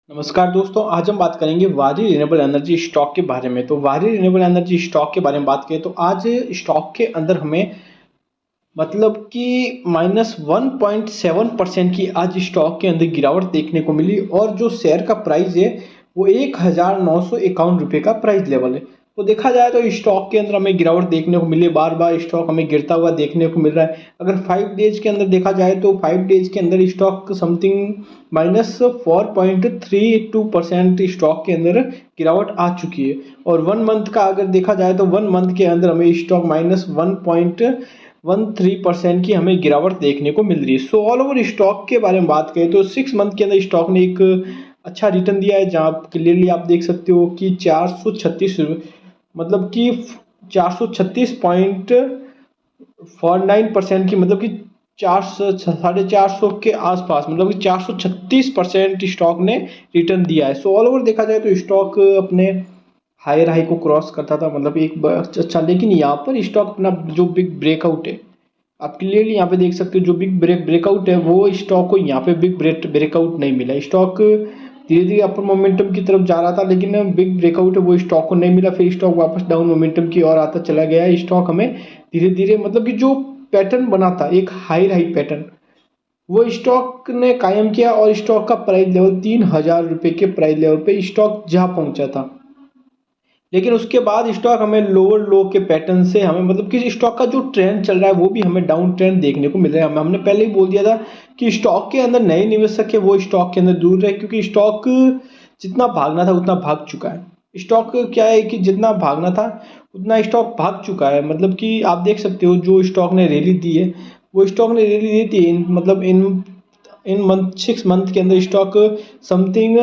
नमस्कार दोस्तों, आज हम बात करेंगे वारी रिन्यूएबल एनर्जी स्टॉक के बारे में। तो वारी रिन्यूएबल एनर्जी स्टॉक के बारे में बात करें तो आज स्टॉक के अंदर हमें मतलब कि -1.7% की आज स्टॉक के अंदर गिरावट देखने को मिली और जो शेयर का प्राइस है वो 1951 रुपये का प्राइस लेवल है। तो देखा जाए तो स्टॉक के अंदर हमें गिरावट देखने को मिली, बार बार स्टॉक हमें गिरता हुआ देखने को मिल रहा है। अगर 5 डेज के अंदर देखा जाए तो 5 डेज के अंदर स्टॉक समथिंग -4.32% स्टॉक के अंदर गिरावट आ चुकी है। और 1 मंथ का अगर देखा जाए तो 1 मंथ के अंदर हमें स्टॉक -1.13% की हमें गिरावट देखने को मिल रही है। सो ऑल ओवर स्टॉक के बारे में बात करें तो 6 मंथ के अंदर स्टॉक ने एक अच्छा रिटर्न दिया है, जहाँ क्लियरली आप देख सकते हो कि 436 मतलब कि 436.49% की मतलब कि 400 450 के आसपास मतलब कि 436% स्टॉक ने रिटर्न दिया है। सो ऑल ओवर देखा जाए तो स्टॉक अपने हायर हाई को क्रॉस करता था, मतलब एक अच्छा, लेकिन यहाँ पर स्टॉक अपना जो बिग ब्रेकआउट है, आप क्लियरली यहाँ पे देख सकते हो जो बिग ब्रेकआउट है वो स्टॉक को यहाँ पे बिग ब्रेकआउट नहीं मिला। स्टॉक धीरे धीरे अपर मोमेंटम की तरफ जा रहा था, लेकिन बिग ब्रेकआउट है वो स्टॉक को नहीं मिला। फिर स्टॉक वापस डाउन मोमेंटम की ओर आता चला गया। स्टॉक हमें धीरे धीरे मतलब कि जो पैटर्न बना था एक हाई हाई पैटर्न, वो स्टॉक ने कायम किया और स्टॉक का प्राइस लेवल 3000 रुपये के प्राइस लेवल पे स्टॉक जा पहुंचा था। लेकिन उसके बाद स्टॉक हमें लोअर लो के पैटर्न से हमें मतलब कि स्टॉक का जो ट्रेंड चल रहा है वो भी हमें डाउन ट्रेंड देखने को मिल रहा है। हमने पहले ही बोल दिया था कि स्टॉक के अंदर नए निवेशक है वो स्टॉक के अंदर दूर रहे, क्योंकि स्टॉक जितना भागना था उतना भाग चुका है। स्टॉक क्या है कि जितना भागना था उतना स्टॉक भाग चुका है। मतलब कि आप देख सकते हो जो स्टॉक ने रैली दी है वो स्टॉक ने रैली दी थी मतलब इन मंथ 6 मंथ के अंदर स्टॉक समथिंग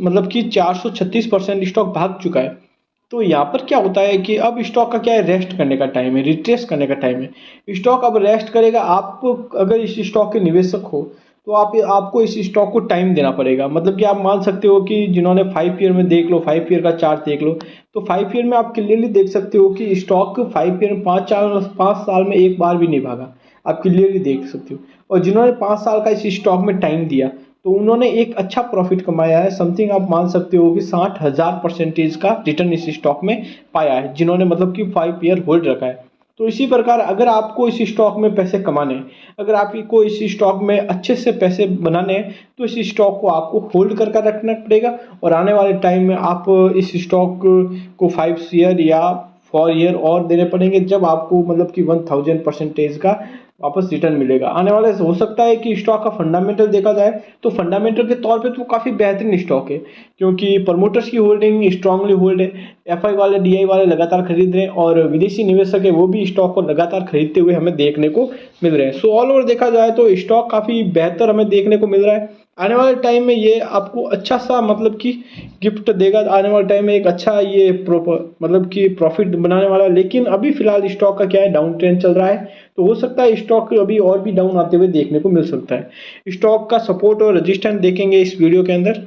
मतलब कि 436% स्टॉक भाग चुका है। तो यहाँ पर क्या होता है कि अब स्टॉक का क्या है, रेस्ट करने का टाइम है, रिट्रेस करने का टाइम है। स्टॉक अब रेस्ट करेगा। आप अगर इस स्टॉक के निवेशक हो तो आपको इस स्टॉक को टाइम देना पड़ेगा। मतलब कि आप मान सकते हो कि जिन्होंने 5 ईयर में देख लो, 5 ईयर का चार्ट देख लो, तो 5 ईयर में आप क्लियरली देख सकते हो कि स्टॉक 5 ईयर में 5 साल में एक बार भी नहीं भागा। आप क्लियरली देख सकते हो। और जिन्होंने 5 साल का इस स्टॉक में टाइम दिया तो उन्होंने एक अच्छा प्रॉफिट कमाया है। समथिंग आप मान सकते हो कि 60,000% का रिटर्न इस स्टॉक में पाया है, जिन्होंने मतलब कि 5 ईयर होल्ड रखा है। तो इसी प्रकार अगर आपको इस स्टॉक में पैसे कमाने हैं, अगर आपको इस स्टॉक में अच्छे से पैसे बनाने हैं, तो इस स्टॉक को आपको होल्ड करके रखना पड़ेगा। और आने वाले टाइम में आप इस स्टॉक को 5 ईयर या 4 ईयर और देने पड़ेंगे, जब आपको मतलब कि 1000% का वापस रिटर्न मिलेगा। आने वाले हो सकता है कि स्टॉक का फंडामेंटल देखा जाए तो फंडामेंटल के तौर पे तो काफ़ी बेहतरीन स्टॉक है, क्योंकि प्रमोटर्स की होल्डिंग स्ट्रांगली होल्ड है। एफआई वाले, डीआई वाले लगातार खरीद रहे हैं और विदेशी निवेशक है वो भी स्टॉक को लगातार खरीदते हुए हमें देखने को मिल रहे हैं। सो ऑल ओवर देखा जाए तो स्टॉक काफ़ी बेहतर हमें देखने को मिल रहा है। आने वाले टाइम में ये आपको अच्छा सा मतलब कि गिफ्ट देगा। आने वाले टाइम में एक अच्छा ये मतलब कि प्रॉफिट बनाने वाला। लेकिन अभी फिलहाल स्टॉक का क्या है, डाउन ट्रेंड चल रहा है। तो हो सकता है स्टॉक अभी और भी डाउन आते हुए देखने को मिल सकता है। स्टॉक का सपोर्ट और रेजिस्टेंस देखेंगे इस वीडियो के अंदर।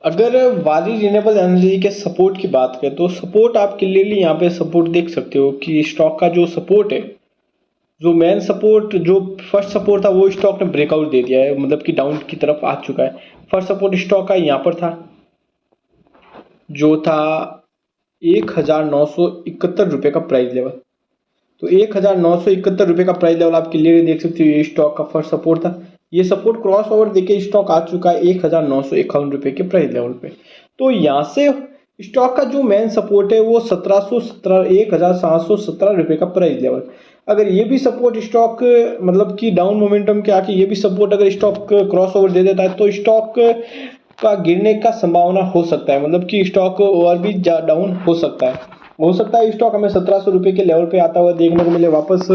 अगर वारी रिन्यूएबल एनर्जी के सपोर्ट की बात करें तो सपोर्ट आप क्लियरली यहाँ पे सपोर्ट देख सकते हो कि स्टॉक का जो सपोर्ट है, जो मेन सपोर्ट, जो फर्स्ट सपोर्ट था वो स्टॉक ने ब्रेकआउट दे दिया है, मतलब कि डाउन की तरफ आ चुका है। फर्स्ट सपोर्ट स्टॉक का यहाँ पर था, जो था 1971 रुपये का प्राइस लेवल। तो 1971 रुपये का प्राइस लेवल आप क्लियरली देख सकते हो, ये स्टॉक का फर्स्ट सपोर्ट था। ये सपोर्ट क्रॉस ओवर देके स्टॉक आ चुका है 1951 रुपये के प्राइस लेवल पे। तो यहाँ से स्टॉक का जो मेन सपोर्ट है वो 1717 का प्राइस लेवल। अगर ये भी सपोर्ट स्टॉक मतलब कि डाउन मोमेंटम के आके ये भी सपोर्ट अगर स्टॉक क्रॉस ओवर दे देता है तो स्टॉक का गिरने का संभावना हो सकता है, मतलब कि स्टॉक और भी डाउन हो सकता है। हो सकता है स्टॉक हमें 1700 रुपये के लेवल पे आता हुआ देखने को मिले वापस।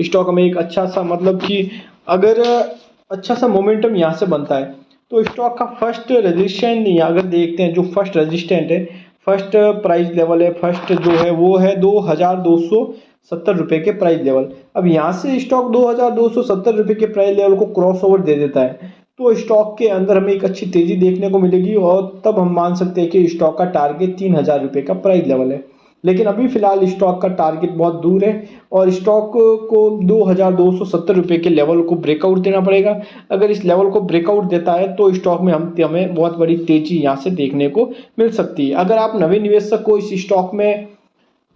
स्टॉक हमें एक अच्छा सा मतलब कि अगर अच्छा सा मोमेंटम यहाँ से बनता है तो स्टॉक का फर्स्ट रेजिस्टेंट यहाँ अगर देखते हैं, जो फर्स्ट रेजिस्टेंट है, फर्स्ट प्राइस लेवल है, फर्स्ट जो है वो है 2270 रुपये के प्राइस लेवल। अब यहाँ से स्टॉक 2270 रुपये के प्राइस लेवल को क्रॉस ओवर दे देता है तो स्टॉक के अंदर हमें एक अच्छी तेजी देखने को मिलेगी और तब हम मान सकते हैं कि स्टॉक का टारगेट 3000 रुपये का प्राइस लेवल है। लेकिन अभी फिलहाल स्टॉक का टारगेट बहुत दूर है और स्टॉक को 2270 रुपये के लेवल को ब्रेकआउट देना पड़ेगा। अगर इस लेवल को ब्रेकआउट देता है तो स्टॉक में हमें बहुत बड़ी तेजी यहाँ से देखने को मिल सकती है। अगर आप नए निवेशक को इस स्टॉक में,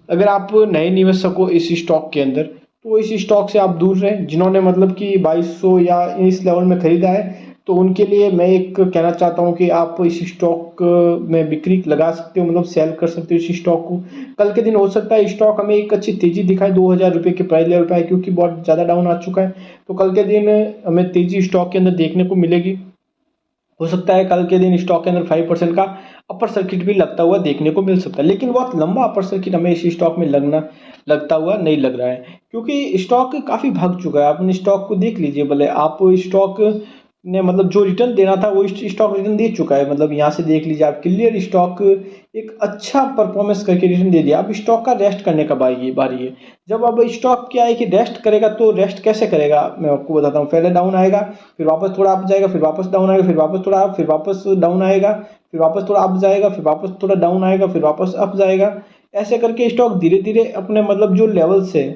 अगर आप नए निवेशक हो इस स्टॉक के अंदर, तो इस स्टॉक से आप दूर रहें। जिन्होंने मतलब कि 2200 या इस लेवल में खरीदा है तो उनके लिए मैं एक कहना चाहता हूं कि आप इस स्टॉक में बिक्री लगा सकते हो, मतलब सेल कर सकते हो इस स्टॉक को। कल के दिन हो सकता है स्टॉक हमें एक अच्छी तेजी दिखाए, 2000 रुपये के प्राइस लेवल पे आए, क्योंकि बहुत ज़्यादा डाउन आ चुका है। तो कल के दिन हमें तेजी स्टॉक के अंदर देखने को मिलेगी। हो सकता है कल के दिन स्टॉक के अंदर 5% का अपर सर्किट भी लगता हुआ देखने को मिल सकता है, लेकिन बहुत लंबा अपर सर्किट हमें इस स्टॉक में लगता हुआ नहीं लग रहा है, क्योंकि स्टॉक काफी भाग चुका है। आप स्टॉक को देख लीजिए, भले आप स्टॉक ने मतलब जो रिटर्न देना था वो स्टॉक रिटर्न दे चुका है। मतलब यहाँ से देख लीजिए आप, क्लियर स्टॉक एक अच्छा परफॉर्मेंस करके रिटर्न दे दिया। अब स्टॉक का रेस्ट करने का बारी है। जब अब स्टॉक क्या है कि रेस्ट करेगा, तो रेस्ट कैसे करेगा मैं आपको बताता हूँ। पहले डाउन आएगा, फिर वापस थोड़ा अप जाएगा, फिर वापस डाउन आएगा, फिर वापस थोड़ा अप, फिर वापस डाउन आएगा, फिर वापस थोड़ा अप जाएगा, फिर वापस थोड़ा डाउन आएगा, फिर वापस अप जाएगा। ऐसे करके स्टॉक धीरे धीरे अपने मतलब जो लेवल से,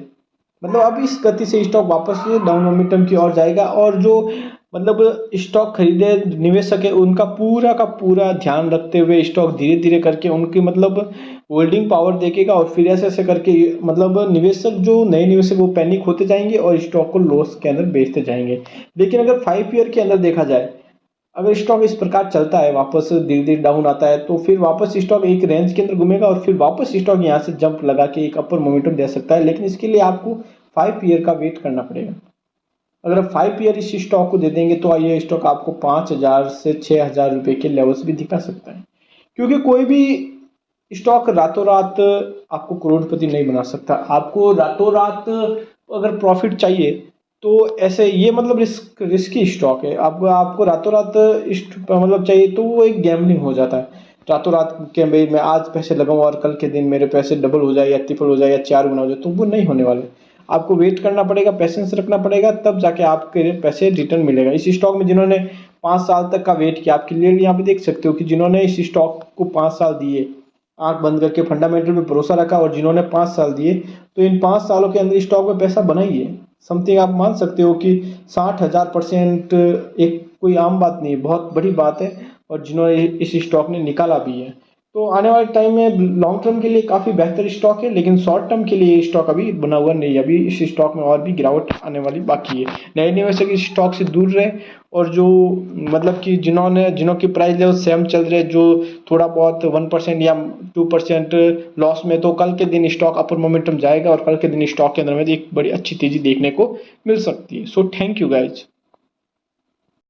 मतलब अब इस गति से स्टॉक वापस डाउन मोमेंटम की ओर जाएगा। और जो मतलब स्टॉक खरीदे निवेशक है उनका पूरा का पूरा ध्यान रखते हुए स्टॉक धीरे धीरे करके उनकी मतलब होल्डिंग पावर देखेगा, और फिर ऐसे ऐसे करके मतलब निवेशक जो नए निवेशक वो पैनिक होते जाएंगे और स्टॉक को लॉस के अंदर बेचते जाएंगे। लेकिन अगर 5 ईयर के अंदर देखा जाए, अगर स्टॉक इस प्रकार चलता है, वापस धीरे धीरे डाउन आता है, तो फिर वापस स्टॉक एक रेंज के अंदर घूमेगा और फिर वापस स्टॉक यहाँ से जंप लगा के एक अपर मोमेंटम दे सकता है। लेकिन इसके लिए आपको 5 ईयर का वेट करना पड़ेगा। अगर आप 5 ईयर इस स्टॉक को दे देंगे तो ये स्टॉक आपको 5000 से 6000 रुपये के लेवल्स भी दिखा सकता है, क्योंकि कोई भी स्टॉक रातों रात आपको करोड़पति नहीं बना सकता। आपको रातों रात अगर प्रॉफिट चाहिए तो ऐसे ये मतलब रिस्की स्टॉक है। आपको आपको रातों रात मतलब चाहिए तो वो एक गैम्बलिंग हो जाता है। रातों रात के भाई मैं आज पैसे लगाऊं और कल के दिन मेरे पैसे डबल हो जाए या ट्रिपल हो जाए या 4 गुना हो जाए, तो वो नहीं होने वाले। आपको वेट करना पड़ेगा, पेशेंस रखना पड़ेगा, तब जाके आपके पैसे रिटर्न मिलेगा। इस स्टॉक में जिन्होंने 5 साल तक का वेट किया, आप क्लियरली यहाँ पे देख सकते हो कि जिन्होंने इस स्टॉक को 5 साल दिए, आंख बंद करके फंडामेंटल पे भरोसा रखा, और जिन्होंने 5 साल दिए, तो इन 5 सालों के अंदर स्टॉक में पैसा बना ही है। समथिंग आप मान सकते हो कि 60,000% एक कोई आम बात नहीं है, बहुत बड़ी बात है। और जिन्होंने इस स्टॉक ने निकाला भी है, तो आने वाले टाइम में लॉन्ग टर्म के लिए काफ़ी बेहतर स्टॉक है। लेकिन शॉर्ट टर्म के लिए ये स्टॉक अभी बना हुआ नहीं है। अभी इस स्टॉक में और भी गिरावट आने वाली बाकी है। नए निवेशक इस स्टॉक से दूर रहे, और जो मतलब कि जिन्हों की प्राइस लेवल सेम चल रहे, जो थोड़ा बहुत 1% या 2% लॉस में, तो कल के दिन स्टॉक अपर मोमेंटम जाएगा और कल के दिन स्टॉक के अंदर में एक बड़ी अच्छी तेजी देखने को मिल सकती है। So thank you guys.